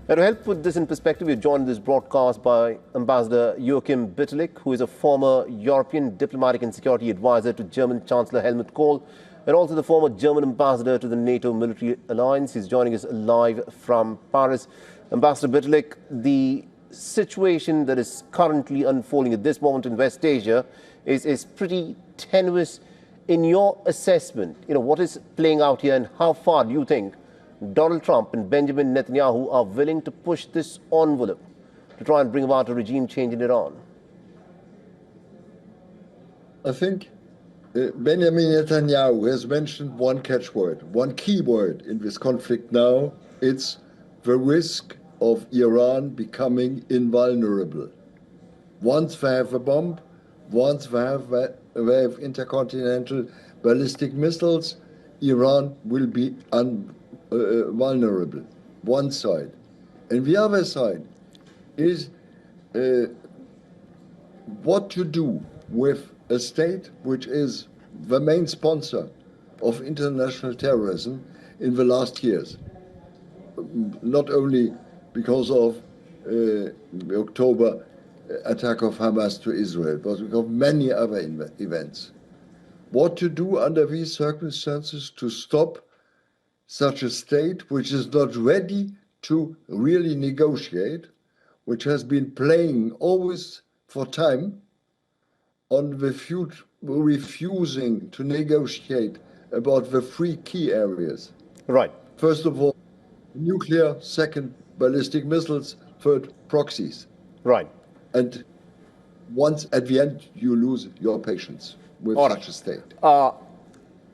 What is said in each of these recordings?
Now, to help put this in perspective, we're joined in this broadcast by Ambassador Joachim Bitterlich, who is a former European diplomatic and security advisor to German Chancellor Helmut Kohl, and also the former German ambassador to the NATO military alliance. He's joining us live from Paris. Ambassador Bitterlich, the situation that is currently unfolding at this moment in West Asia is pretty tenuous. In your assessment, what is playing out here, and how far do you think Donald Trump and Benjamin Netanyahu are willing to push this envelope to try and bring about a regime change in Iran? I think Benjamin Netanyahu has mentioned one catchword, one key word in this conflict now. It's the risk of Iran becoming invulnerable. Once they have a bomb, once they have intercontinental ballistic missiles, Iran will be vulnerable. One side. And the other side is what to do with a state which is the main sponsor of international terrorism in the last years. Not only because of the October attack of Hamas to Israel, but because of many other events. What to do under these circumstances to stop such a state which is not ready to really negotiate, which has been playing always for time on the refusing to negotiate about the three key areas. Right. First of all, nuclear, second, ballistic missiles, third, proxies. Right. And once at the end, you lose your patience with such a state.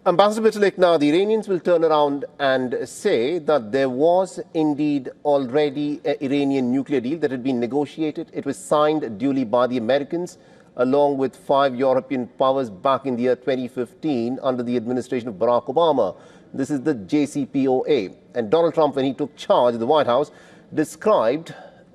Ambassador Bitterlich, now the Iranians will turn around and say that there was indeed already an Iranian nuclear deal that had been negotiated. It was signed duly by the Americans along with 5 European powers back in the year 2015 under the administration of Barack Obama. This is the JCPOA. And Donald Trump, when he took charge of the White House, described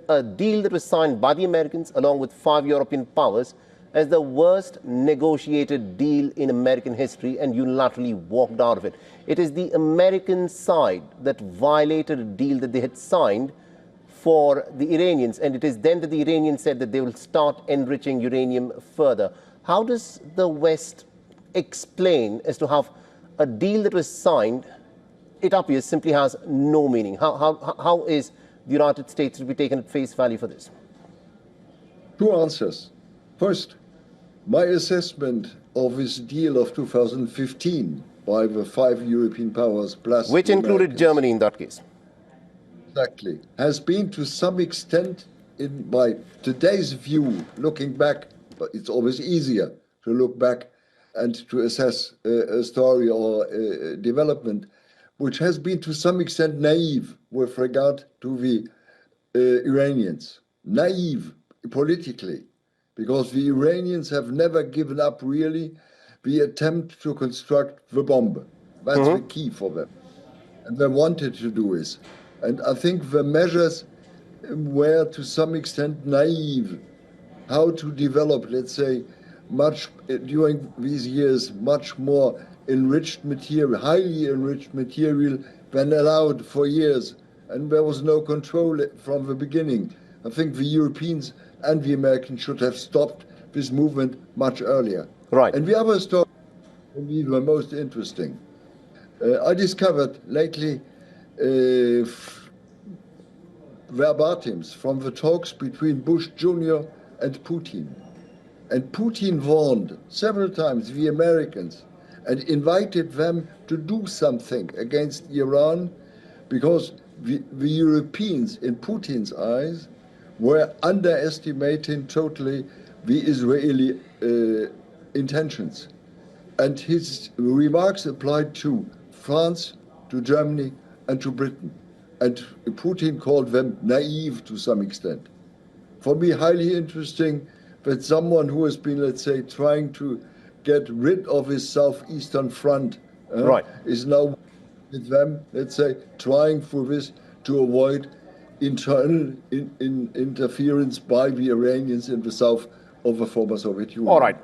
a deal that was signed by the Americans along with 5 European powers as the worst negotiated deal in American history, and unilaterally walked out of it. It is the American side that violated a deal that they had signed for the Iranians, and it is then that the Iranians said that they will start enriching uranium further. How does the West explain as to how a deal that was signed, it appears, simply has no meaning? How is the United States to be taken at face value for this? 2 answers. First, my assessment of this deal of 2015 by the 5 European powers plus which included Germany in that case. Exactly. Has been to some extent, by today's view, looking back, but it's always easier to look back and to assess a story or a development, which has been to some extent naive with regard to the Iranians. Naive politically, because the Iranians have never given up really the attempt to construct the bomb. That's the key for them. And they wanted to do this. And I think the measures were to some extent naive. How to develop, let's say, during these years, much more enriched material, highly enriched material than allowed for years. And there was no control from the beginning. I think the Europeans and the Americans should have stopped this movement much earlier. Right. And the other story, for me, the most interesting. I discovered lately verbatims from the talks between Bush Jr. and Putin. And Putin warned several times the Americans and invited them to do something against Iran because the Europeans, in Putin's eyes, were underestimating totally the Israeli intentions. And his remarks applied to France, to Germany, and to Britain. And Putin called them naive to some extent. For me, highly interesting that someone who has been, let's say, trying to get rid of his southeastern front is now with them, let's say, trying for this to avoid internal interference by the Iranians in the south of the former Soviet Union. All right.